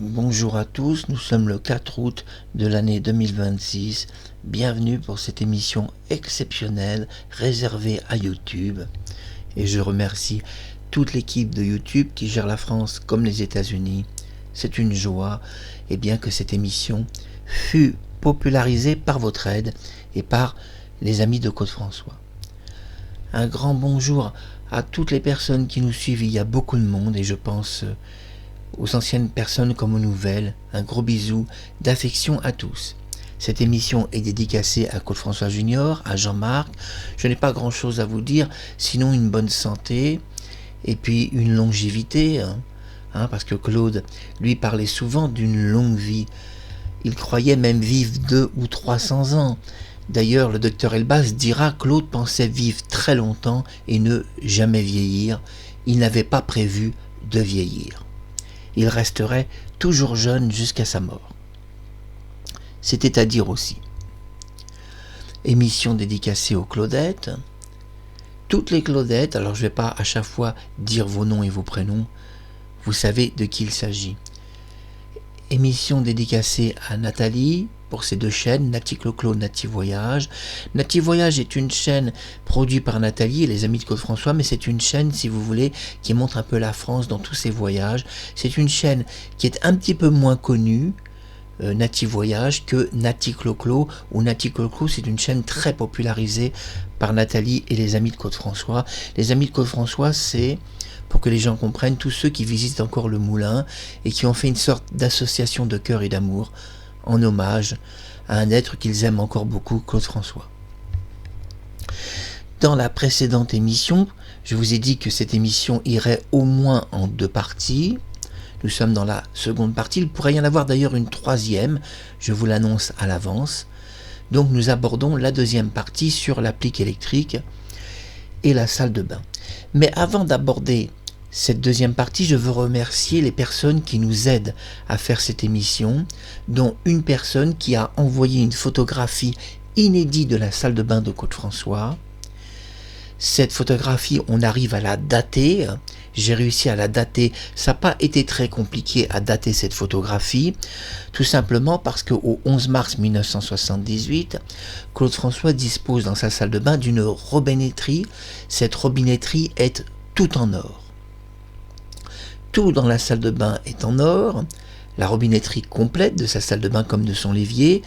Bonjour à tous, nous sommes le 4 août de l'année 2026. Bienvenue pour cette émission exceptionnelle réservée à YouTube. Et je remercie toute l'équipe de YouTube qui gère la France comme les États-Unis. C'est une joie que cette émission fut popularisée par votre aide et par les amis de Côte-François. Un grand bonjour à toutes les personnes qui nous suivent. Il y a beaucoup de monde et je pense aux anciennes personnes comme aux nouvelles. Un gros bisou d'affection à tous. Cette émission est dédicacée à Claude-François Junior, à Jean-Marc. Je n'ai pas grand-chose à vous dire, sinon une bonne santé et puis une longévité. Parce que Claude, lui, parlait souvent d'une longue vie. Il croyait même vivre 200 ou 300 ans. D'ailleurs, le docteur Elbaz dira que Claude pensait vivre très longtemps et ne jamais vieillir. Il n'avait pas prévu de vieillir. Il resterait toujours jeune jusqu'à sa mort. C'était à dire aussi. Émission dédicacée aux Claudettes. Toutes les Claudettes, alors je ne vais pas à chaque fois dire vos noms et vos prénoms, vous savez de qui il s'agit. Émission dédicacée à Nathalie pour ses deux chaînes, Nati Clo-Clo, Nati Voyage. Nati Voyage est une chaîne produite par Nathalie et les amis de Claude-François, mais c'est une chaîne, si vous voulez, qui montre un peu la France dans tous ses voyages. C'est une chaîne qui est un petit peu moins connue, Nati Voyage, que Nati Clo-Clo, ou Nati Clo-Clo, c'est une chaîne très popularisée par Nathalie et les amis de Claude-François. Les amis de Claude-François, c'est, pour que les gens comprennent, tous ceux qui visitent encore le moulin et qui ont fait une sorte d'association de cœur et d'amour en hommage à un être qu'ils aiment encore beaucoup, Claude-François. Dans la précédente émission, je vous ai dit que cette émission irait au moins en 2 parties. Nous sommes dans la seconde partie. Il pourrait y en avoir d'ailleurs une 3e, je vous l'annonce à l'avance. Donc nous abordons la 2e partie sur l'applique électrique et la salle de bain. Mais avant d'aborder cette 2e partie, je veux remercier les personnes qui nous aident à faire cette émission, dont une personne qui a envoyé une photographie inédite de la salle de bain de Claude-François. Cette photographie, on arrive à la dater. J'ai réussi à la dater. Ça n'a pas été très compliqué à dater cette photographie, tout simplement parce qu'au 11 mars 1978, Claude-François dispose dans sa salle de bain d'une robinetterie. Cette robinetterie est tout en or. Tout dans la salle de bain est en or, la robinetterie complète de sa salle de bain comme de son l'évier.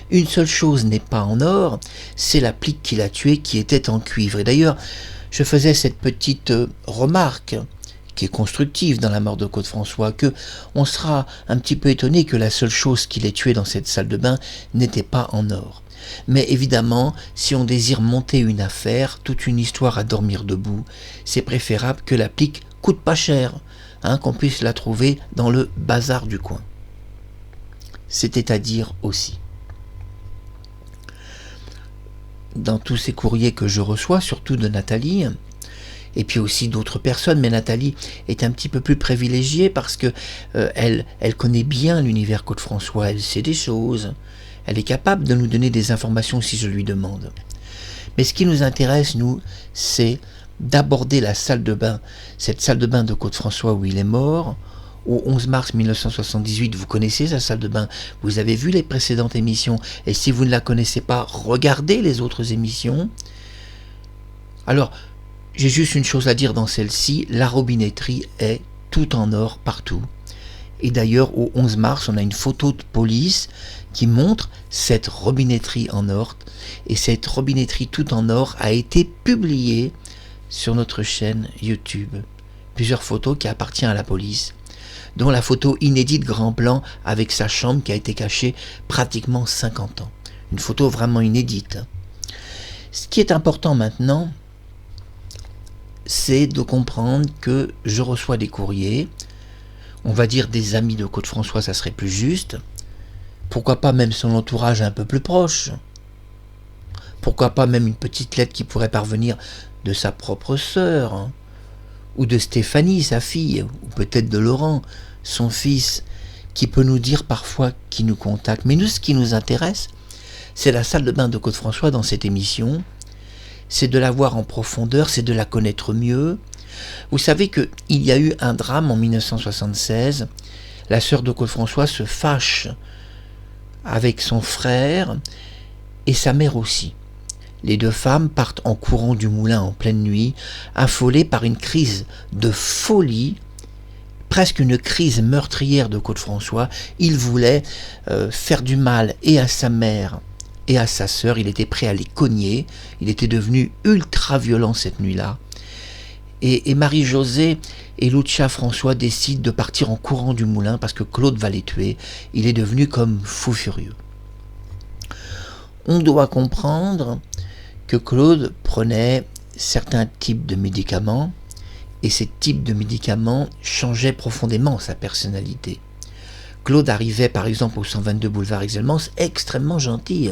Une seule chose n'est pas en or, c'est l'applique qui l'a tué qui était en cuivre. Et d'ailleurs, je faisais cette petite remarque qui est constructive dans la mort de Claude-François, que on sera un petit peu étonné que la seule chose qui l'ait tué dans cette salle de bain n'était pas en or. Mais évidemment, si on désire monter une affaire, toute une histoire à dormir debout, c'est préférable que l'applique coûte pas cher, qu'on puisse la trouver dans le bazar du coin. C'était à dire aussi. Dans tous ces courriers que je reçois, surtout de Nathalie, et puis aussi d'autres personnes, mais Nathalie est un petit peu plus privilégiée parce que elle connaît bien l'univers Claude-François, elle sait des choses, elle est capable de nous donner des informations si je lui demande. Mais ce qui nous intéresse, nous, c'est d'aborder la salle de bain, cette salle de bain de Claude-François où il est mort, au 11 mars 1978, vous connaissez sa salle de bain, vous avez vu les précédentes émissions, et si vous ne la connaissez pas, regardez les autres émissions. Alors, j'ai juste une chose à dire dans celle-ci, la robinetterie est tout en or partout. Et d'ailleurs, au 11 mars, on a une photo de police qui montre cette robinetterie en or, et cette robinetterie tout en or a été publiée sur notre chaîne YouTube. Plusieurs photos qui appartiennent à la police, dont la photo inédite grand plan avec sa chambre qui a été cachée pratiquement 50 ans. Une photo vraiment inédite. Ce qui est important maintenant, c'est de comprendre que je reçois des courriers, on va dire des amis de Claude-François, ça serait plus juste. Pourquoi pas même son entourage un peu plus proche? Pourquoi pas même une petite lettre qui pourrait parvenir de sa propre sœur, ou de Stéphanie, sa fille, ou peut-être de Laurent, son fils, qui peut nous dire parfois qui nous contacte. Mais nous, ce qui nous intéresse, c'est la salle de bain de Claude-François dans cette émission, c'est de la voir en profondeur, c'est de la connaître mieux. Vous savez qu'il y a eu un drame en 1976 La sœur de Claude François se fâche avec son frère et sa mère aussi. Les deux femmes partent en courant du moulin en pleine nuit, affolées par une crise de folie, presque une crise meurtrière de Claude François. Il voulait faire du mal et à sa mère et à sa sœur. Il était prêt à les cogner. Il était devenu ultra violent cette nuit-là. Et Marie-Josée et Lucia François décident de partir en courant du moulin parce que Claude va les tuer. Il est devenu comme fou furieux. On doit comprendre que Claude prenait certains types de médicaments et ces types de médicaments changeaient profondément sa personnalité. Claude arrivait par exemple au 122 boulevard Exelmans extrêmement gentil,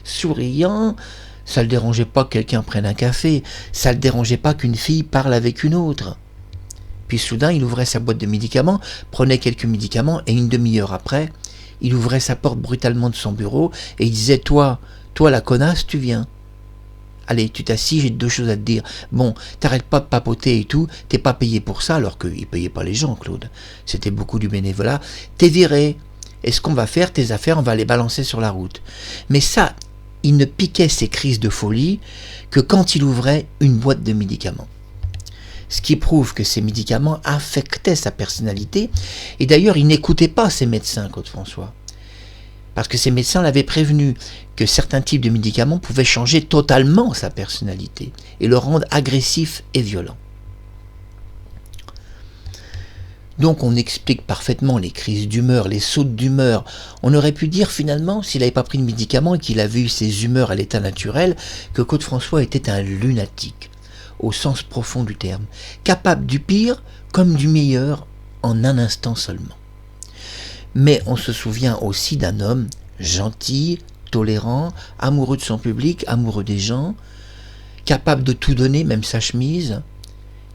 souriant, ça ne le dérangeait pas que quelqu'un prenne un café, ça ne le dérangeait pas qu'une fille parle avec une autre. Puis soudain il ouvrait sa boîte de médicaments, prenait quelques médicaments et une demi-heure après, il ouvrait sa porte brutalement de son bureau et il disait « Toi la connasse, tu viens. Allez, tu t'assis, j'ai 2 choses à te dire. Bon, t'arrêtes pas de papoter et tout, t'es pas payé pour ça, alors qu'il payait pas les gens, Claude. C'était beaucoup du bénévolat. T'es viré. Et ce qu'on va faire, tes affaires, on va les balancer sur la route. » Mais ça, il ne piquait ses crises de folie que quand il ouvrait une boîte de médicaments. Ce qui prouve que ces médicaments affectaient sa personnalité. Et d'ailleurs, il n'écoutait pas ses médecins, Claude François. Parce que ces médecins l'avaient prévenu que certains types de médicaments pouvaient changer totalement sa personnalité et le rendre agressif et violent. Donc on explique parfaitement les crises d'humeur, les sautes d'humeur. On aurait pu dire finalement, s'il n'avait pas pris de médicaments et qu'il avait eu ses humeurs à l'état naturel, que Claude François était un lunatique, au sens profond du terme, capable du pire comme du meilleur en un instant seulement. Mais on se souvient aussi d'un homme gentil, tolérant, amoureux de son public, amoureux des gens, capable de tout donner, même sa chemise,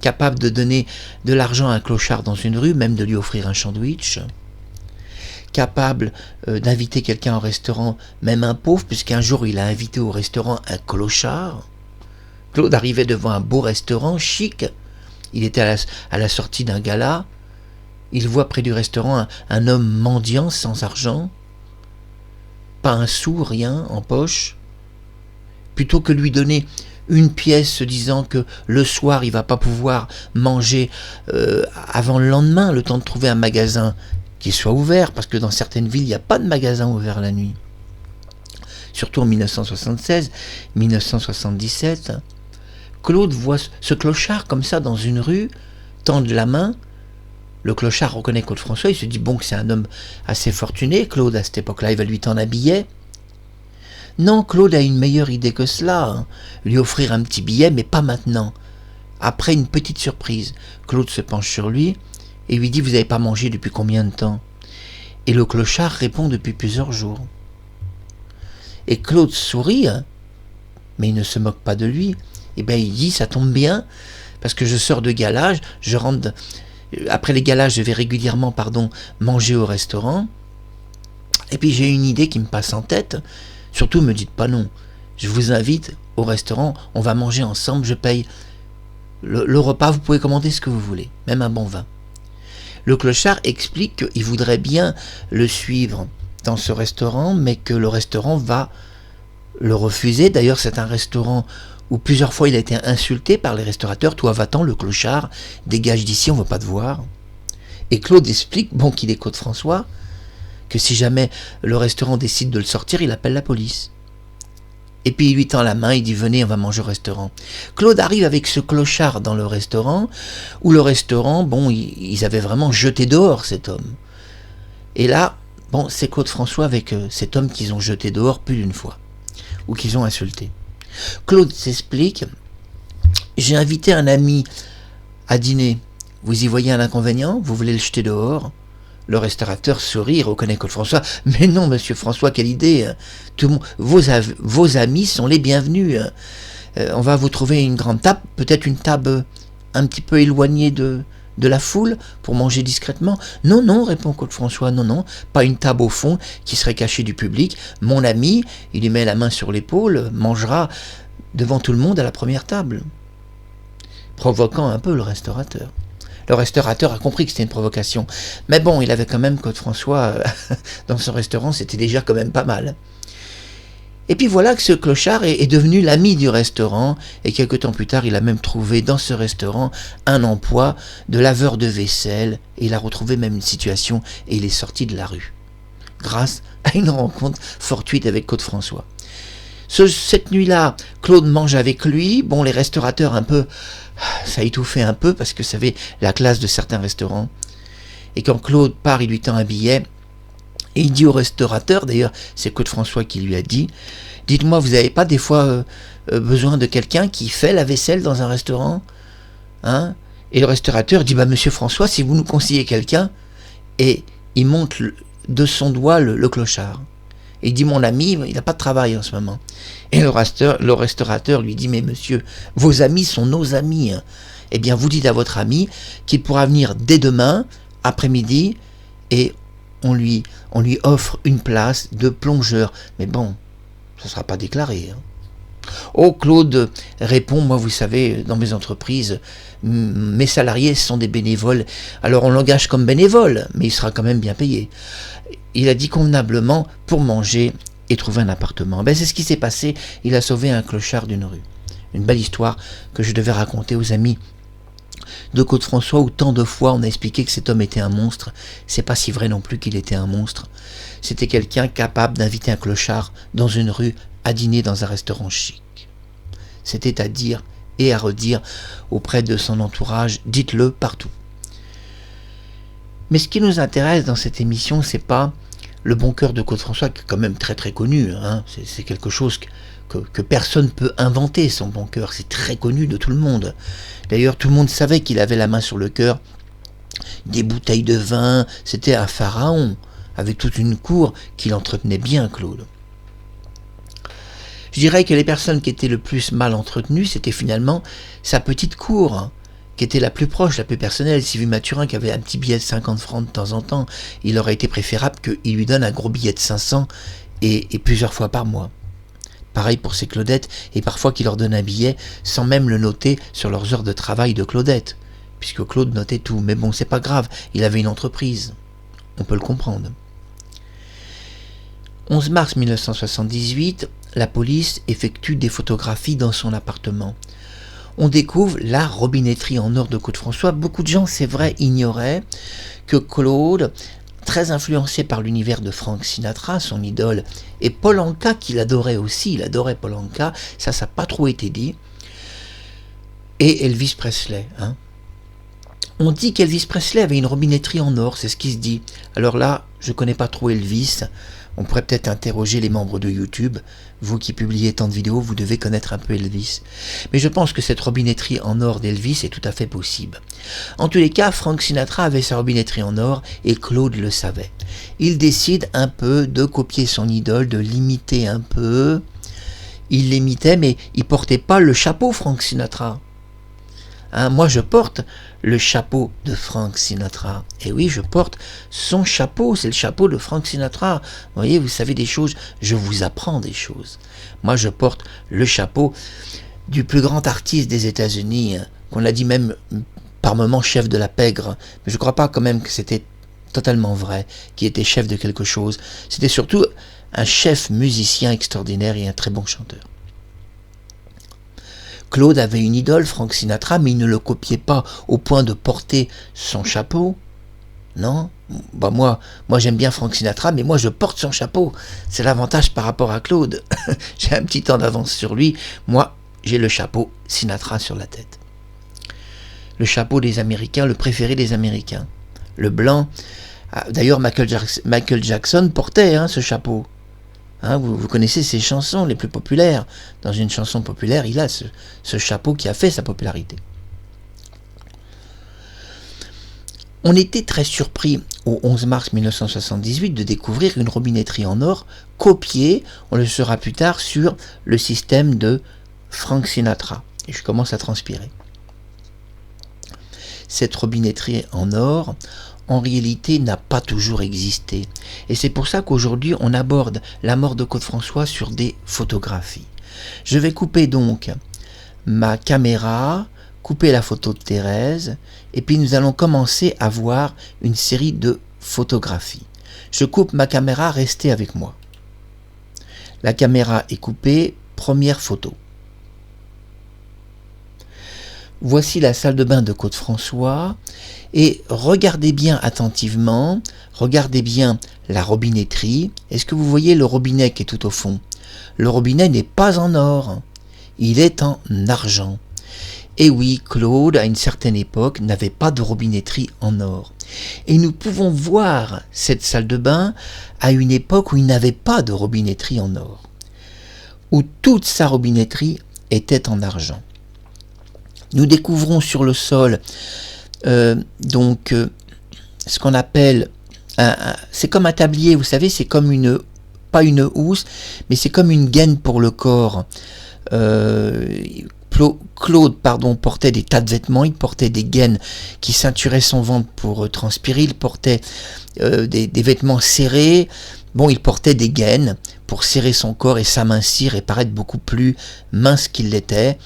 capable de donner de l'argent à un clochard dans une rue, même de lui offrir un sandwich, capable d'inviter quelqu'un au restaurant, même un pauvre, puisqu'un jour il a invité au restaurant un clochard. Claude arrivait devant un beau restaurant chic, il était à la sortie d'un gala. Il voit près du restaurant un homme mendiant sans argent, pas un sou, rien en poche. Plutôt que lui donner une pièce se disant que le soir il va pas pouvoir manger avant le lendemain, le temps de trouver un magasin qui soit ouvert, parce que dans certaines villes il n'y a pas de magasin ouvert la nuit. Surtout en 1976, 1977, Claude voit ce clochard comme ça dans une rue, tendre la main. Le clochard reconnaît Claude François, il se dit bon que c'est un homme assez fortuné, Claude à cette époque-là il va lui tendre un billet. Non, Claude a une meilleure idée que cela, lui offrir un petit billet, mais pas maintenant. Après une petite surprise, Claude se penche sur lui et lui dit « Vous n'avez pas mangé depuis combien de temps ?» Et le clochard répond « Depuis plusieurs jours. » Et Claude sourit, mais il ne se moque pas de lui. Et bien il dit « Ça tombe bien, parce que je sors de gala, je rentre... Après les galas, je vais régulièrement manger au restaurant. Et puis j'ai une idée qui me passe en tête. Surtout, me dites pas non. Je vous invite au restaurant, on va manger ensemble, je paye le repas, vous pouvez commander ce que vous voulez, même un bon vin. » Le clochard explique qu'il voudrait bien le suivre dans ce restaurant, mais que le restaurant va le refuser. D'ailleurs, c'est un restaurant où plusieurs fois il a été insulté par les restaurateurs. « Toi, va-t'en, le clochard, dégage d'ici, on ne veut pas te voir. » Et Claude explique, bon qu'il est Claude François, que si jamais le restaurant décide de le sortir, il appelle la police. Et puis il lui tend la main, il dit « Venez, on va manger au restaurant. » Claude arrive avec ce clochard dans le restaurant, où le restaurant, bon, ils avaient vraiment jeté dehors cet homme. Et là, bon, c'est Claude François avec cet homme qu'ils ont jeté dehors plus d'une fois, ou qu'ils ont insulté. Claude s'explique, j'ai invité un ami à dîner, vous y voyez un inconvénient, vous voulez le jeter dehors? Le restaurateur sourit, reconnaît Claude François, mais non monsieur François, quelle idée, tout le monde, vos amis sont les bienvenus, on va vous trouver une grande table, peut-être une table un petit peu éloignée de la foule pour manger discrètement. Non, non, répond Claude François, non, non, pas une table au fond qui serait cachée du public. Mon ami, il lui met la main sur l'épaule, mangera devant tout le monde à la première table. Provoquant un peu le restaurateur. Le restaurateur a compris que c'était une provocation. Mais bon, il avait quand même Claude François dans son restaurant, c'était déjà quand même pas mal. Et puis voilà que ce clochard est devenu l'ami du restaurant, et quelque temps plus tard, il a même trouvé dans ce restaurant un emploi de laveur de vaisselle, et il a retrouvé même une situation, et il est sorti de la rue, grâce à une rencontre fortuite avec Claude François. Cette nuit-là, Claude mange avec lui. Bon, les restaurateurs un peu, ça étouffait un peu, parce que vous savez, la classe de certains restaurants. Et quand Claude part, il lui tend un billet, et il dit au restaurateur, d'ailleurs c'est Claude François qui lui a dit, dites-moi, vous n'avez pas des fois besoin de quelqu'un qui fait la vaisselle dans un restaurant, hein? Et le restaurateur dit, monsieur François, si vous nous conseillez quelqu'un, et il montre de son doigt le clochard. Et il dit, mon ami, il n'a pas de travail en ce moment. Et le restaurateur lui dit, mais monsieur, vos amis sont nos amis, hein. Eh bien, vous dites à votre ami qu'il pourra venir dès demain, après-midi, et on lui offre une place de plongeur. Mais bon, ça ne sera pas déclaré, hein. Oh, Claude répond, moi vous savez, dans mes entreprises, mes salariés sont des bénévoles, alors on l'engage comme bénévole, mais il sera quand même bien payé. Il a dit convenablement pour manger et trouver un appartement. C'est ce qui s'est passé, il a sauvé un clochard d'une rue. Une belle histoire que je devais raconter aux amis de Claude François, où tant de fois on a expliqué que cet homme était un monstre. C'est pas si vrai non plus qu'il était un monstre. C'était quelqu'un capable d'inviter un clochard dans une rue à dîner dans un restaurant chic. C'était à dire et à redire auprès de son entourage, dites-le partout. Mais ce qui nous intéresse dans cette émission, c'est pas le bon cœur de Claude François, qui est quand même très très connu, hein. C'est quelque chose que personne peut inventer, son bon cœur, c'est très connu de tout le monde. D'ailleurs, tout le monde savait qu'il avait la main sur le cœur, des bouteilles de vin, c'était un pharaon, avec toute une cour qu'il entretenait bien, Claude. Je dirais que les personnes qui étaient le plus mal entretenues, c'était finalement sa petite cour, qui était la plus proche, la plus personnelle. Sylvie Mathurin, qui avait un petit billet de 50 francs de temps en temps, il aurait été préférable qu'il lui donne un gros billet de 500 et plusieurs fois par mois. Pareil pour ses Claudettes, et parfois qu'il leur donne un billet sans même le noter sur leurs heures de travail de Claudette, puisque Claude notait tout. Mais bon, c'est pas grave, il avait une entreprise. On peut le comprendre. 11 mars 1978, la police effectue des photographies dans son appartement. On découvre la robinetterie en or de Claude François. Beaucoup de gens, c'est vrai, ignoraient que Claude, très influencé par l'univers de Frank Sinatra, son idole, et Paul Anka, qu'il adorait aussi, il adorait Paul Anka, ça n'a pas trop été dit, et Elvis Presley. Hein. On dit qu'Elvis Presley avait une robinetterie en or, c'est ce qui se dit. Alors là, je ne connais pas trop Elvis. On pourrait peut-être interroger les membres de YouTube. Vous qui publiez tant de vidéos, vous devez connaître un peu Elvis. Mais je pense que cette robinetterie en or d'Elvis est tout à fait possible. En tous les cas, Frank Sinatra avait sa robinetterie en or et Claude le savait. Il décide un peu de copier son idole, de l'imiter un peu. Il l'imitait, mais il portait pas le chapeau Frank Sinatra. Hein, moi, je porte le chapeau de Frank Sinatra. Et oui, je porte son chapeau, c'est le chapeau de Frank Sinatra. Vous voyez, vous savez des choses, je vous apprends des choses. Moi, je porte le chapeau du plus grand artiste des États-Unis, hein, qu'on a dit même par moments chef de la pègre. Mais je ne crois pas quand même que c'était totalement vrai, qu'il était chef de quelque chose. C'était surtout un chef musicien extraordinaire et un très bon chanteur. Claude avait une idole, Frank Sinatra, mais il ne le copiait pas au point de porter son chapeau. Non, moi j'aime bien Frank Sinatra, mais moi je porte son chapeau. C'est l'avantage par rapport à Claude. J'ai un petit temps d'avance sur lui. Moi, j'ai le chapeau Sinatra sur la tête. Le chapeau des Américains, le préféré des Américains. Le blanc. D'ailleurs, Michael Jackson portait ce chapeau. Hein, vous connaissez ses chansons les plus populaires. Dans une chanson populaire, il a ce chapeau qui a fait sa popularité. On était très surpris au 11 mars 1978 de découvrir une robinetterie en or copiée, on le saura plus tard, sur le système de Frank Sinatra. Et je commence à transpirer. Cette robinetterie en or, en réalité, n'a pas toujours existé. Et c'est pour ça qu'aujourd'hui, on aborde la mort de Claude François sur des photographies. Je vais couper donc ma caméra, couper la photo de Thérèse et puis nous allons commencer à voir une série de photographies. Je coupe ma caméra, restez avec moi. La caméra est coupée, première photo. Voici la salle de bain de Claude-François et regardez bien attentivement, regardez bien la robinetterie. Est-ce que vous voyez le robinet qui est tout au fond? Le robinet n'est pas en or, il est en argent. Et oui, Claude, à une certaine époque, n'avait pas de robinetterie en or. Et nous pouvons voir cette salle de bain à une époque où il n'avait pas de robinetterie en or, où toute sa robinetterie était en argent. Nous découvrons sur le sol ce qu'on appelle, c'est comme un tablier, vous savez, c'est comme pas une housse, mais c'est comme une gaine pour le corps. Claude portait des tas de vêtements, il portait des gaines qui ceinturaient son ventre pour transpirer, il portait des vêtements serrés, il portait des gaines pour serrer son corps et s'amincir et paraître beaucoup plus mince qu'il l'était.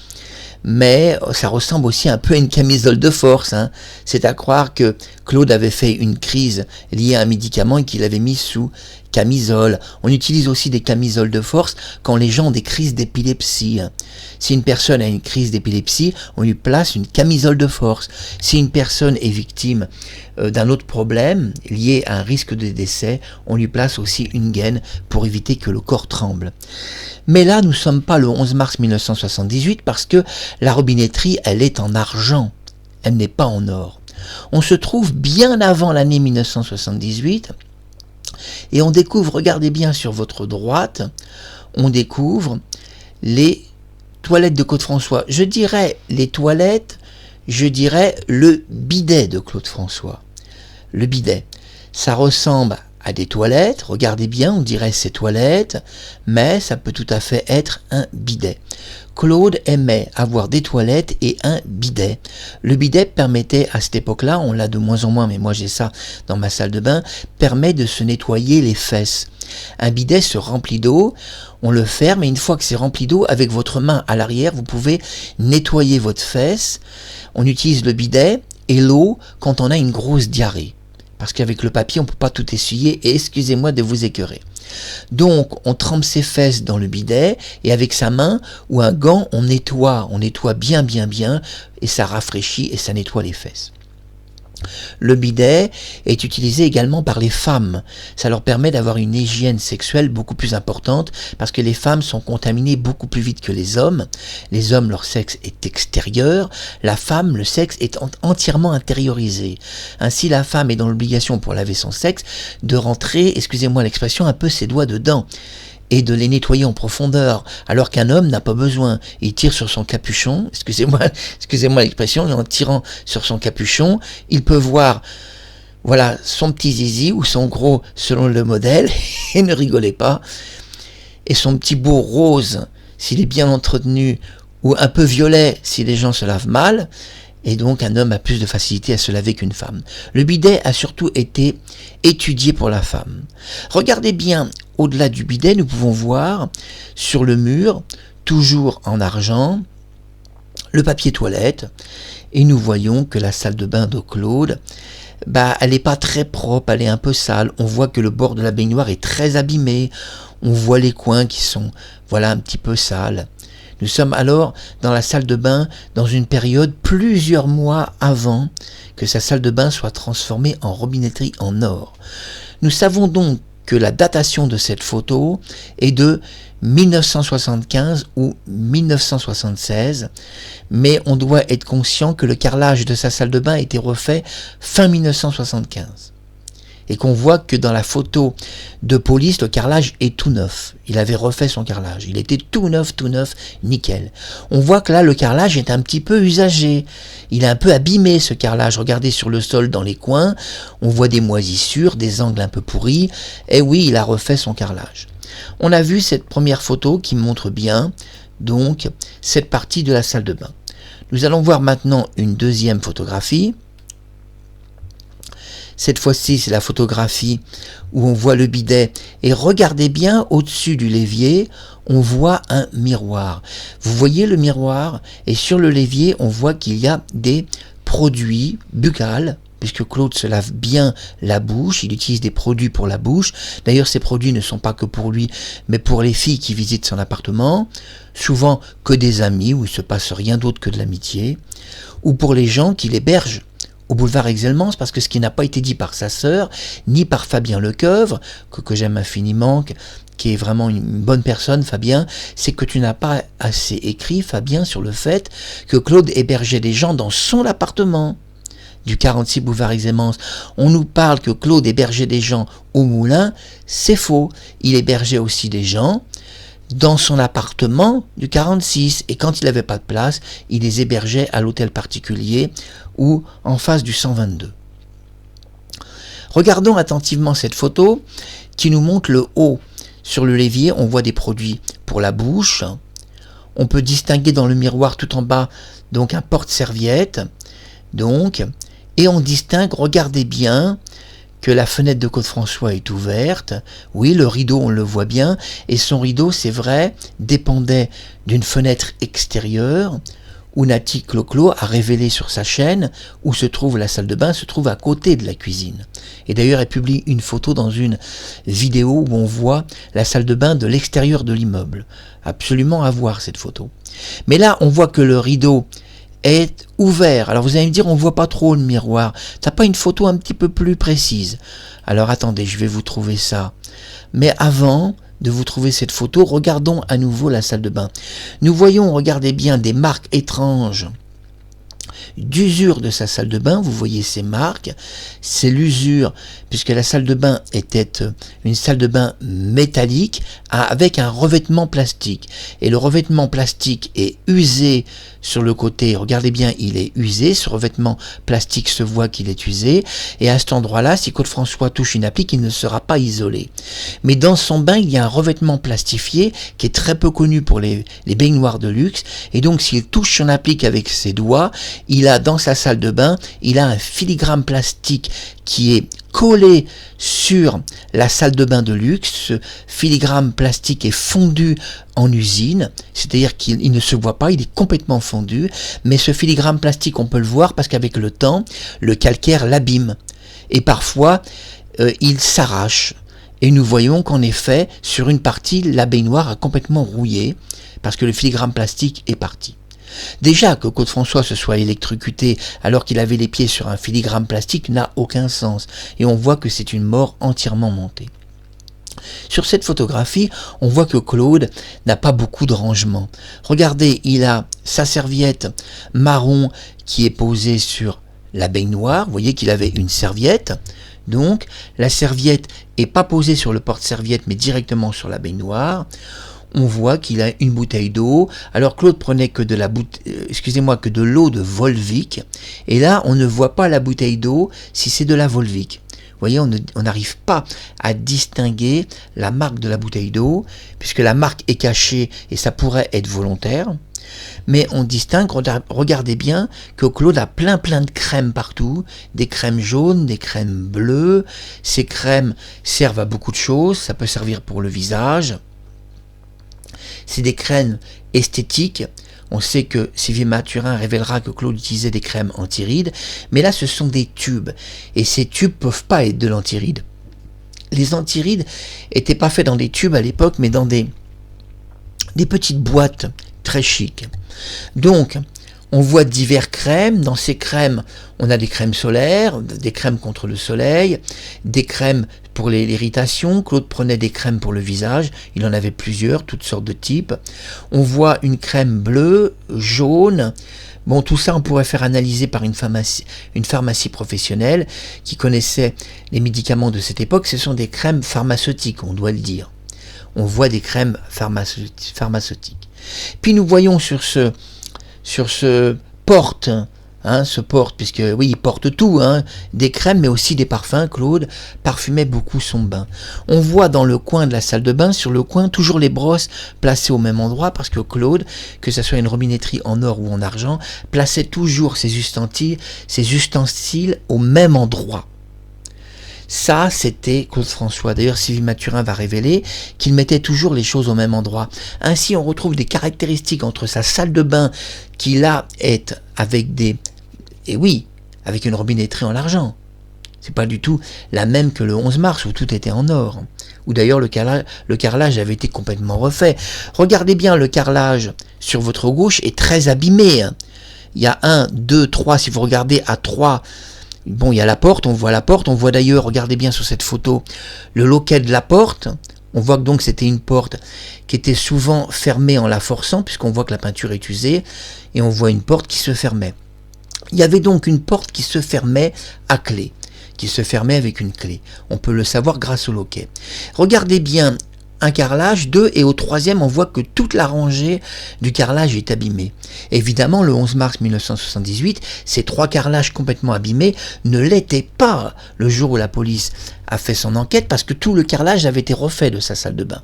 Mais ça ressemble aussi un peu à une camisole de force. C'est à croire que Claude avait fait une crise liée à un médicament et qu'il avait mis sous camisole. On utilise aussi des camisoles de force quand les gens ont des crises d'épilepsie. Si une personne a une crise d'épilepsie, on lui place une camisole de force. Si une personne est victime d'un autre problème lié à un risque de décès, on lui place aussi une gaine pour éviter que le corps tremble. Mais là, nous ne sommes pas le 11 mars 1978 parce que la robinetterie, elle est en argent, elle n'est pas en or. On se trouve bien avant l'année 1978 et on découvre, regardez bien sur votre droite, on découvre les toilettes de Claude-François. Je dirais les toilettes, je dirais le bidet de Claude-François. Le bidet, ça ressemble à des toilettes, regardez bien, on dirait ces toilettes, mais ça peut tout à fait être un bidet. Claude aimait avoir des toilettes et un bidet. Le bidet permettait à cette époque-là, on l'a de moins en moins, mais moi j'ai ça dans ma salle de bain, permet de se nettoyer les fesses. Un bidet se remplit d'eau, on le ferme et une fois que c'est rempli d'eau, avec votre main à l'arrière, vous pouvez nettoyer votre fesse. On utilise le bidet et l'eau quand on a une grosse diarrhée. Parce qu'avec le papier, on ne peut pas tout essuyer et excusez-moi de vous écœurer. Donc, on trempe ses fesses dans le bidet et avec sa main ou un gant, on nettoie bien et ça rafraîchit et ça nettoie les fesses. Le bidet est utilisé également par les femmes. Ça leur permet d'avoir une hygiène sexuelle beaucoup plus importante parce que les femmes sont contaminées beaucoup plus vite que les hommes. Les hommes, leur sexe est extérieur. La femme, le sexe est entièrement intériorisé. Ainsi, la femme est dans l'obligation pour laver son sexe de rentrer, excusez-moi l'expression, un peu ses doigts dedans et de les nettoyer en profondeur, alors qu'un homme n'a pas besoin. Il tire sur son capuchon, excusez-moi l'expression, et en tirant sur son capuchon, il peut voir son petit zizi ou son gros selon le modèle, et ne rigolez pas, et son petit beau rose, s'il est bien entretenu, ou un peu violet si les gens se lavent mal, et donc un homme a plus de facilité à se laver qu'une femme. Le bidet a surtout été étudié pour la femme. Regardez bien, au-delà du bidet, nous pouvons voir sur le mur, toujours en argent, le papier toilette, et nous voyons que la salle de bain de Claude, elle n'est pas très propre, elle est un peu sale. On voit que le bord de la baignoire est très abîmé, on voit les coins qui sont un petit peu sales. Nous sommes alors dans la salle de bain dans une période plusieurs mois avant que sa salle de bain soit transformée en robinetterie en or. Nous savons donc que la datation de cette photo est de 1975 ou 1976, mais on doit être conscient que le carrelage de sa salle de bain a été refait fin 1975. Et qu'on voit que dans la photo de police, le carrelage est tout neuf. Il avait refait son carrelage. Il était tout neuf, nickel. On voit que là, le carrelage est un petit peu usagé. Il est un peu abîmé, ce carrelage. Regardez sur le sol, dans les coins, on voit des moisissures, des angles un peu pourris. Et oui, il a refait son carrelage. On a vu cette première photo qui montre bien, donc, cette partie de la salle de bain. Nous allons voir maintenant une deuxième photographie. Cette fois-ci, c'est la photographie où on voit le bidet. Et regardez bien, au-dessus du l'évier, on voit un miroir. Vous voyez le miroir, et sur le l'évier, on voit qu'il y a des produits buccales, puisque Claude se lave bien la bouche, il utilise des produits pour la bouche. D'ailleurs, ces produits ne sont pas que pour lui, mais pour les filles qui visitent son appartement, souvent que des amis, où il ne se passe rien d'autre que de l'amitié, ou pour les gens qui l'hébergent au boulevard Exelmans, parce que ce qui n'a pas été dit par sa sœur, ni par Fabien Lecoeuvre, que j'aime infiniment, qui est vraiment une bonne personne, Fabien, c'est que tu n'as pas assez écrit, Fabien, sur le fait que Claude hébergeait des gens dans son appartement du 46 boulevard Exelmans. On nous parle que Claude hébergeait des gens au Moulin, c'est faux. Il hébergeait aussi des gens dans son appartement du 46, et quand il n'avait pas de place, il les hébergeait à l'hôtel particulier ou en face du 122. Regardons attentivement cette photo qui nous montre le haut. Sur le l'évier, on voit des produits pour la bouche. On peut distinguer dans le miroir tout en bas donc un porte-serviette. Et on distingue, regardez bien, que la fenêtre de Claude François est ouverte. Oui, le rideau, on le voit bien. Et son rideau, c'est vrai, dépendait d'une fenêtre extérieure où Nathalie Clo-Clo a révélé sur sa chaîne où se trouve la salle de bain, se trouve à côté de la cuisine. Et d'ailleurs, elle publie une photo dans une vidéo où on voit la salle de bain de l'extérieur de l'immeuble. Absolument à voir cette photo. Mais là, on voit que le rideau est ouvert. Alors vous allez me dire, on ne voit pas trop le miroir. T'as pas une photo un petit peu plus précise? Alors attendez, je vais vous trouver ça. Mais avant de vous trouver cette photo, regardons à nouveau la salle de bain. Nous voyons, regardez bien, des marques étranges d'usure de sa salle de bain. Vous voyez ces marques, c'est l'usure, puisque la salle de bain était une salle de bain métallique avec un revêtement plastique. Et le revêtement plastique est usé sur le côté. Regardez bien, il est usé. Ce revêtement plastique se voit qu'il est usé. Et à cet endroit-là, si Claude François touche une applique, il ne sera pas isolé. Mais dans son bain, il y a un revêtement plastifié qui est très peu connu pour les baignoires de luxe. Et donc, s'il touche son applique avec ses doigts, il a dans sa salle de bain, il a un filigrane plastique qui est collé sur la salle de bain de luxe. Ce filigrane plastique est fondu en usine, c'est-à-dire qu'il ne se voit pas, il est complètement fondu, mais ce filigrane plastique, on peut le voir parce qu'avec le temps, le calcaire l'abîme. Et parfois, il s'arrache. Et nous voyons qu'en effet, sur une partie, la baignoire a complètement rouillé parce que le filigrane plastique est parti. Déjà que Claude François se soit électrocuté alors qu'il avait les pieds sur un filigrane plastique n'a aucun sens, et on voit que c'est une mort entièrement montée. Sur cette photographie, on voit que Claude n'a pas beaucoup de rangement. Regardez, il a sa serviette marron qui est posée sur la baignoire. Vous voyez qu'il avait une serviette. Donc, la serviette n'est pas posée sur le porte-serviette, mais directement sur la baignoire. On voit qu'il a une bouteille d'eau. Alors Claude prenait que de l'eau de Volvic. Et là, on ne voit pas la bouteille d'eau si c'est de la Volvic. Vous voyez, on n'arrive pas à distinguer la marque de la bouteille d'eau, puisque la marque est cachée et ça pourrait être volontaire. Mais on distingue, regardez bien, que Claude a plein de crèmes partout, des crèmes jaunes, des crèmes bleues. Ces crèmes servent à beaucoup de choses, ça peut servir pour le visage. C'est des crèmes esthétiques. On sait que Sylvie Mathurin révélera que Claude utilisait des crèmes anti-rides, mais là ce sont des tubes, et ces tubes ne peuvent pas être de l'anti-rides. Les anti-rides n'étaient pas faits dans des tubes à l'époque, mais dans des petites boîtes très chic. Donc, on voit divers crèmes. Dans ces crèmes, on a des crèmes solaires, des crèmes contre le soleil, des crèmes pour l'irritation. Claude prenait des crèmes pour le visage. Il en avait plusieurs, toutes sortes de types. On voit une crème bleue, jaune. Bon, tout ça, on pourrait faire analyser par une pharmacie professionnelle qui connaissait les médicaments de cette époque. Ce sont des crèmes pharmaceutiques, on doit le dire. On voit des crèmes pharmaceutiques. Puis nous voyons sur ce porte, puisque oui, il porte tout, des crèmes mais aussi des parfums. Claude parfumait beaucoup son bain. On voit dans le coin de la salle de bain, sur le coin, toujours les brosses placées au même endroit, parce que Claude, que ce soit une robinetterie en or ou en argent, plaçait toujours ses ustensiles au même endroit. Ça, c'était Claude François. D'ailleurs, Sylvie Mathurin va révéler qu'il mettait toujours les choses au même endroit. Ainsi, on retrouve des caractéristiques entre sa salle de bain, qui là est avec des... Et oui, avec une robinetterie en argent. C'est pas du tout la même que le 11 mars, où tout était en or. Où d'ailleurs le carrelage avait été complètement refait. Regardez bien, le carrelage sur votre gauche est très abîmé. Il y a 1, 2, 3, si vous regardez à 3... Bon, il y a la porte, on voit d'ailleurs, regardez bien sur cette photo, le loquet de la porte. On voit que donc c'était une porte qui était souvent fermée en la forçant, puisqu'on voit que la peinture est usée, et on voit une porte qui se fermait. Il y avait donc une porte qui se fermait à clé, qui se fermait avec une clé. On peut le savoir grâce au loquet. Regardez bien un carrelage, 2, et au 3e, on voit que toute la rangée du carrelage est abîmée. Évidemment, le 11 mars 1978, ces 3 carrelages complètement abîmés ne l'étaient pas le jour où la police a fait son enquête, parce que tout le carrelage avait été refait de sa salle de bain.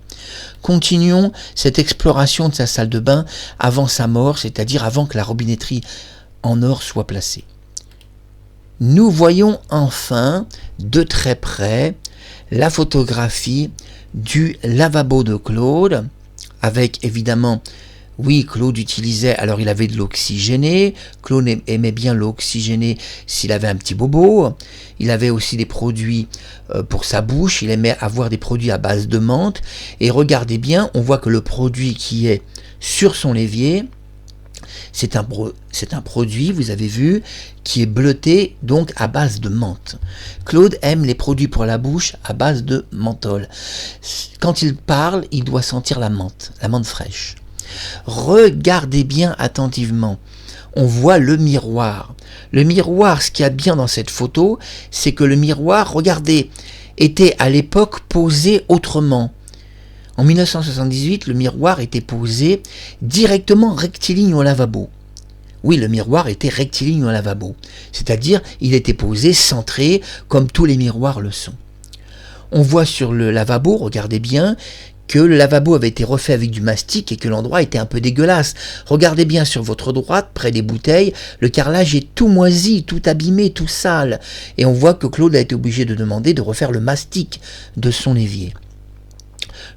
Continuons cette exploration de sa salle de bain avant sa mort, c'est-à-dire avant que la robinetterie en or soit placée. Nous voyons enfin, de très près, la photographie du lavabo de Claude, avec évidemment, oui, Claude utilisait, alors il avait de l'oxygéné, Claude aimait bien l'oxygéné s'il avait un petit bobo, il avait aussi des produits pour sa bouche, il aimait avoir des produits à base de menthe, et regardez bien, on voit que le produit qui est sur son l'évier, c'est un produit, vous avez vu, qui est bleuté, donc à base de menthe. Claude aime les produits pour la bouche à base de menthol. Quand il parle, il doit sentir la menthe fraîche. Regardez bien attentivement. On voit le miroir. Le miroir, ce qu'il y a de bien dans cette photo, c'est que le miroir, regardez, était à l'époque posé autrement. En 1978, le miroir était posé directement rectiligne au lavabo. Oui, le miroir était rectiligne au lavabo. C'est-à-dire, il était posé, centré, comme tous les miroirs le sont. On voit sur le lavabo, regardez bien, que le lavabo avait été refait avec du mastic et que l'endroit était un peu dégueulasse. Regardez bien sur votre droite, près des bouteilles, le carrelage est tout moisi, tout abîmé, tout sale. Et on voit que Claude a été obligé de demander de refaire le mastic de son évier.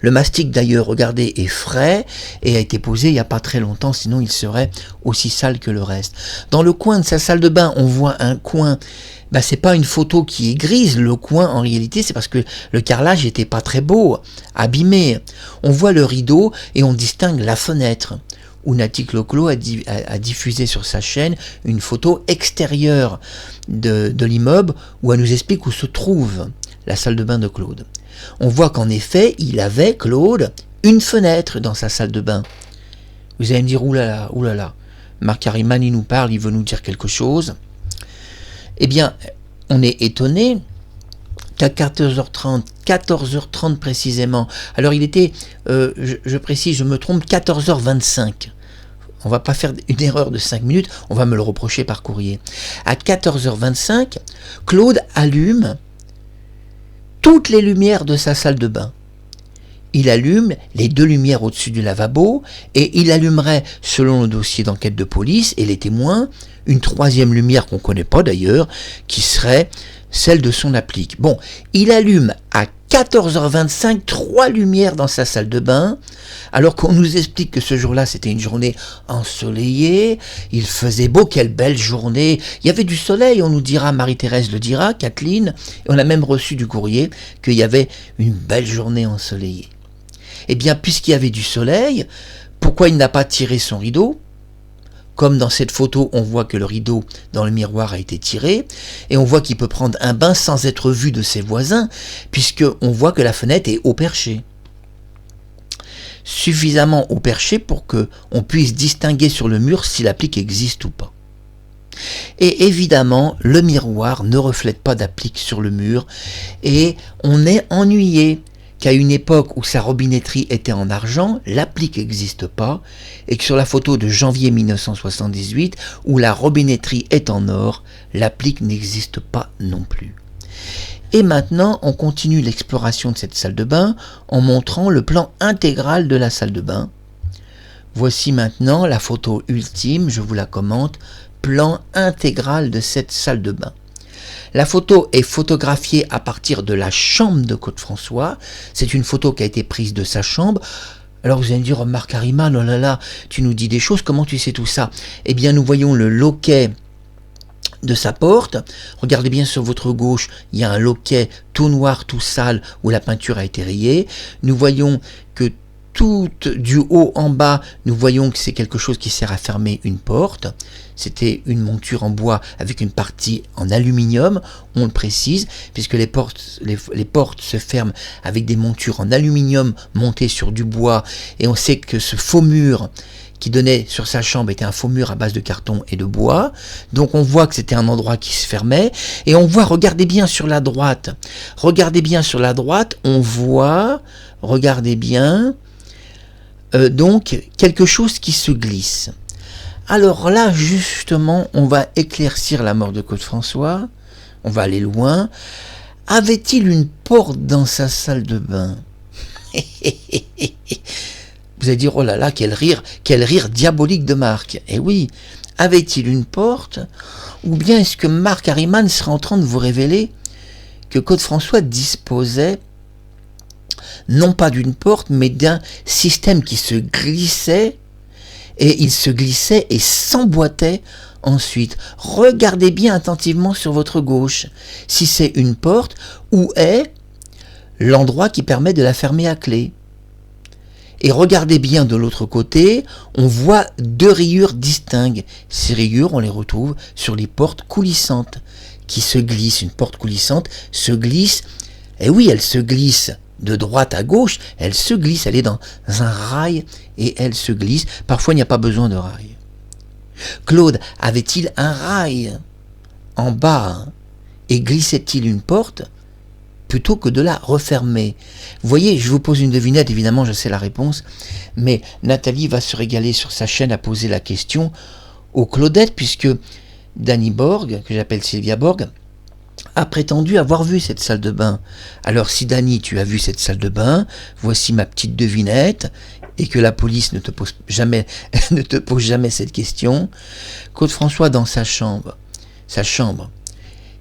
Le mastic d'ailleurs, regardez, est frais et a été posé il n'y a pas très longtemps, sinon il serait aussi sale que le reste. Dans le coin de sa salle de bain, on voit un coin, c'est pas une photo qui est grise, le coin en réalité c'est parce que le carrelage n'était pas très beau, abîmé. On voit le rideau et on distingue la fenêtre, où Nathalie Cloclo a diffusé sur sa chaîne une photo extérieure de l'immeuble où elle nous explique où se trouve la salle de bain de Claude. On voit qu'en effet, il avait, Claude, une fenêtre dans sa salle de bain. Vous allez me dire, oulala, Marc Harriman, il nous parle, il veut nous dire quelque chose. Eh bien, on est étonné qu'à 14h30 précisément, alors il était, je précise, je me trompe, 14h25. On va pas faire une erreur de 5 minutes, on va me le reprocher par courrier. À 14h25, Claude allume toutes les lumières de sa salle de bain. Il allume les 2 lumières au-dessus du lavabo et il allumerait, selon le dossier d'enquête de police et les témoins, une 3e lumière qu'on ne connaît pas d'ailleurs, qui serait celle de son applique. Bon, il allume à 14h25 3 lumières dans sa salle de bain, alors qu'on nous explique que ce jour-là c'était une journée ensoleillée, il faisait beau, quelle belle journée, il y avait du soleil, on nous dira, Marie-Thérèse le dira, Kathleen, et on a même reçu du courrier qu'il y avait une belle journée ensoleillée. Eh bien, puisqu'il y avait du soleil, pourquoi il n'a pas tiré son rideau ? Comme dans cette photo, on voit que le rideau dans le miroir a été tiré, et on voit qu'il peut prendre un bain sans être vu de ses voisins, puisqu'on voit que la fenêtre est haut perchée. Suffisamment haut perché pour qu'on puisse distinguer sur le mur si l'applique existe ou pas. Et évidemment, le miroir ne reflète pas d'applique sur le mur, et on est ennuyé qu'à une époque où sa robinetterie était en argent, l'applique n'existe pas, et que sur la photo de janvier 1978, où la robinetterie est en or, l'applique n'existe pas non plus. Et maintenant, on continue l'exploration de cette salle de bain en montrant le plan intégral de la salle de bain. Voici maintenant la photo ultime, je vous la commente, plan intégral de cette salle de bain. La photo est photographiée à partir de la chambre de Claude François. C'est une photo qui a été prise de sa chambre. Alors vous allez me dire, oh, Marc Harriman, oh là là, tu nous dis des choses, comment tu sais tout ça? Eh bien, nous voyons le loquet de sa porte. Regardez bien sur votre gauche, il y a un loquet tout noir, tout sale, où la peinture a été rayée. Nous voyons que tout du haut en bas, nous voyons que c'est quelque chose qui sert à fermer une porte. C'était une monture en bois avec une partie en aluminium, on le précise, puisque les portes se ferment avec des montures en aluminium montées sur du bois, et on sait que ce faux mur qui donnait sur sa chambre était un faux mur à base de carton et de bois. Donc on voit que c'était un endroit qui se fermait, et on voit, regardez bien sur la droite, on voit, regardez bien, donc quelque chose qui se glisse. Alors là, justement, on va éclircir la mort de Claude François, on va aller loin. Avait-il une porte dans sa salle de bain? Vous allez dire, oh là là, quel rire diabolique de Marc. Eh oui, avait-il une porte? Ou bien est-ce que Marc Harriman serait en train de vous révéler que Claude François disposait non pas d'une porte, mais d'un système qui se glissait, et il se glissait et s'emboîtait ensuite. Regardez bien attentivement sur votre gauche, si c'est une porte, où est l'endroit qui permet de la fermer à clé. Et regardez bien de l'autre côté, on voit deux rayures distinctes. Ces rayures, on les retrouve sur les portes coulissantes, qui se glissent. Une porte coulissante se glisse, et oui, elle se glisse de droite à gauche, elle se glisse, elle est dans un rail et elle se glisse. Parfois, il n'y a pas besoin de rail. Claude avait-il un rail en bas et glissait-il une porte plutôt que de la refermer? Vous voyez, je vous pose une devinette, évidemment, je sais la réponse, mais Nathalie va se régaler sur sa chaîne à poser la question aux Claudettes, puisque Dany Borg, que j'appelle Sylvia Borg, a prétendu avoir vu cette salle de bain. Alors si Dany, tu as vu cette salle de bain, voici ma petite devinette, et que la police ne te pose jamais cette question. Claude François, dans sa chambre,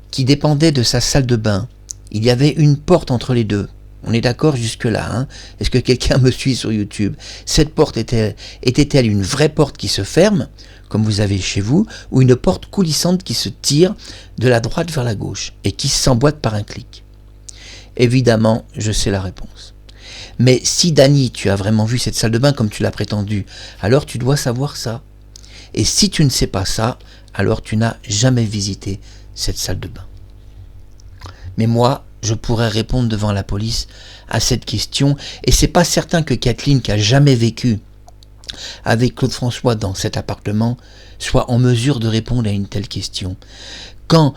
qui dépendait de sa salle de bain, il y avait une porte entre les deux. On est d'accord jusque-là, hein? Est-ce que quelqu'un me suit sur YouTube? Cette porte était-elle une vraie porte qui se ferme, comme vous avez chez vous, ou une porte coulissante qui se tire de la droite vers la gauche et qui s'emboîte par un clic? Évidemment, je sais la réponse. Mais si Dany, tu as vraiment vu cette salle de bain comme tu l'as prétendu, alors tu dois savoir ça. Et si tu ne sais pas ça, alors tu n'as jamais visité cette salle de bain. Mais moi, je pourrais répondre devant la police à cette question, et c'est pas certain que Kathleen, qui a jamais vécu avec Claude François dans cet appartement, soit en mesure de répondre à une telle question. Quand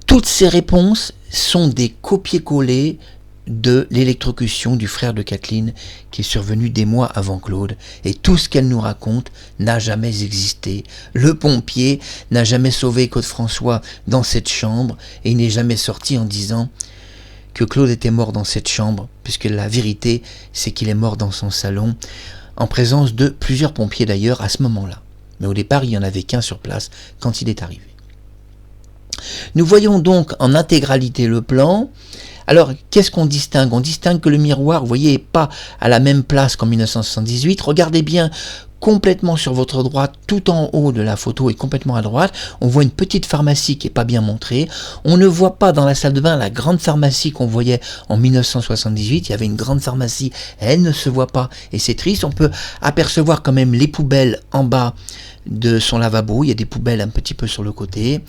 toutes ces réponses sont des copier-coller de l'électrocution du frère de Kathleen qui est survenue des mois avant Claude, et tout ce qu'elle nous raconte n'a jamais existé. Le pompier n'a jamais sauvé Claude François dans cette chambre, et il n'est jamais sorti en disant que Claude était mort dans cette chambre, puisque la vérité, c'est qu'il est mort dans son salon, en présence de plusieurs pompiers d'ailleurs à ce moment-là. Mais au départ, il n'y en avait qu'un sur place quand il est arrivé. Nous voyons donc en intégralité le plan. Alors, qu'est-ce qu'on distingue? On distingue que le miroir, vous voyez, n'est pas à la même place qu'en 1978. Regardez bien complètement sur votre droite, tout en haut de la photo et complètement à droite, on voit une petite pharmacie qui n'est pas bien montrée. On ne voit pas dans la salle de bain la grande pharmacie qu'on voyait en 1978. Il y avait une grande pharmacie, elle ne se voit pas et c'est triste. On peut apercevoir quand même les poubelles en bas de son lavabo. Il y a des poubelles un petit peu sur le côté.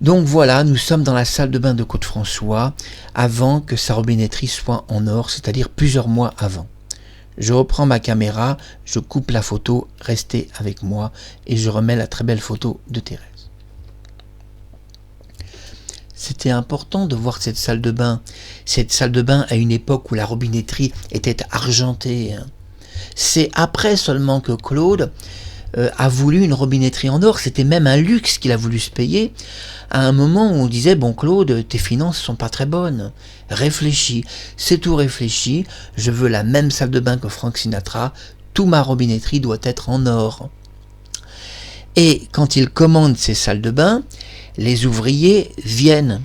Donc voilà, nous sommes dans la salle de bain de Claude François avant que sa robinetterie soit en or, c'est-à-dire plusieurs mois avant. Je reprends ma caméra, je coupe la photo, restez avec moi et je remets la très belle photo de Thérèse. C'était important de voir cette salle de bain. Cette salle de bain à une époque où la robinetterie était argentée. C'est après seulement que Claude a voulu une robinetterie en or. C'était même un luxe qu'il a voulu se payer. À un moment où on disait, bon Claude, tes finances sont pas très bonnes. Réfléchis, c'est tout réfléchi. Je veux la même salle de bain que Frank Sinatra. Toute ma robinetterie doit être en or. Et quand il commande ces salles de bain, les ouvriers viennent.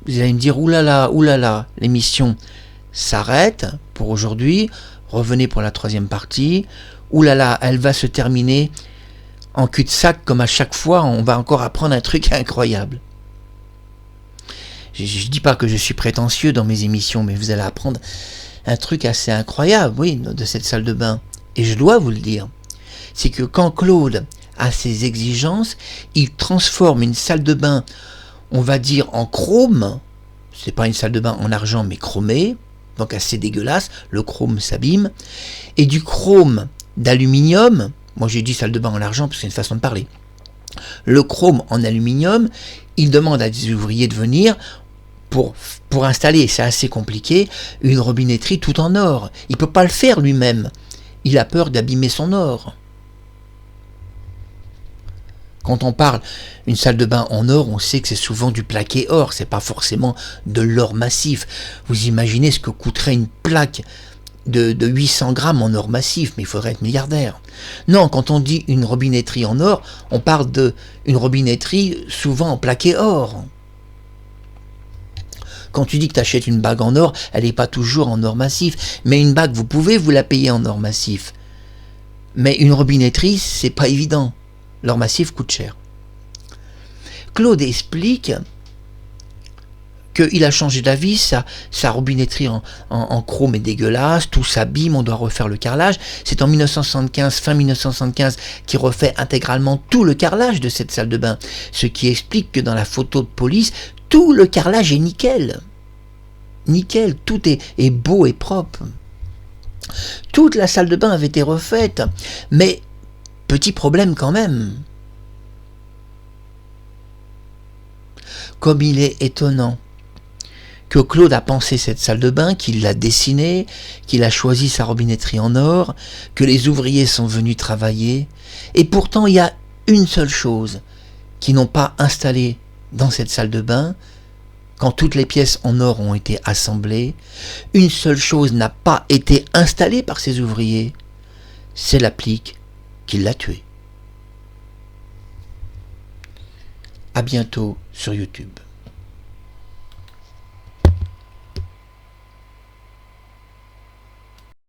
Vous allez me dire, oulala, l'émission s'arrête pour aujourd'hui, revenez pour la troisième partie, oulala, elle va se terminer en cul-de-sac comme à chaque fois, on va encore apprendre un truc incroyable. Je ne dis pas que je suis prétentieux dans mes émissions, mais vous allez apprendre un truc assez incroyable, oui, de cette salle de bain. Et je dois vous le dire, c'est que quand Claude a ses exigences, il transforme une salle de bain, on va dire en chrome, c'est pas une salle de bain en argent mais chromée, donc assez dégueulasse, le chrome s'abîme, et du chrome d'aluminium, moi j'ai dit salle de bain en argent parce que c'est une façon de parler, le chrome en aluminium, il demande à des ouvriers de venir pour installer, c'est assez compliqué, une robinetterie tout en or. Il ne peut pas le faire lui-même, il a peur d'abîmer son or. Quand on parle une salle de bain en or, on sait que c'est souvent du plaqué or, c'est pas forcément de l'or massif. Vous imaginez ce que coûterait une plaque de 800 grammes en or massif, mais il faudrait être milliardaire. Non, quand on dit une robinetterie en or, on parle d'une robinetterie souvent en plaqué or. Quand tu dis que tu achètes une bague en or, elle n'est pas toujours en or massif, mais une bague, vous pouvez vous la payer en or massif. Mais une robinetterie, c'est pas évident. L'or massif coûte cher. Claude explique qu'il a changé d'avis, sa robinetterie en chrome est dégueulasse, tout s'abîme, on doit refaire le carrelage. C'est en 1975, fin 1975, qu'il refait intégralement tout le carrelage de cette salle de bain. Ce qui explique que dans la photo de police, tout le carrelage est nickel. Nickel, tout est beau et propre. Toute la salle de bain avait été refaite, mais petit problème quand même. Comme il est étonnant que Claude a pensé cette salle de bain, qu'il l'a dessinée, qu'il a choisi sa robinetterie en or, que les ouvriers sont venus travailler, et pourtant il y a une seule chose qu'ils n'ont pas installée dans cette salle de bain, quand toutes les pièces en or ont été assemblées, une seule chose n'a pas été installée par ces ouvriers, c'est l'applique qui l'a tué. À bientôt sur YouTube.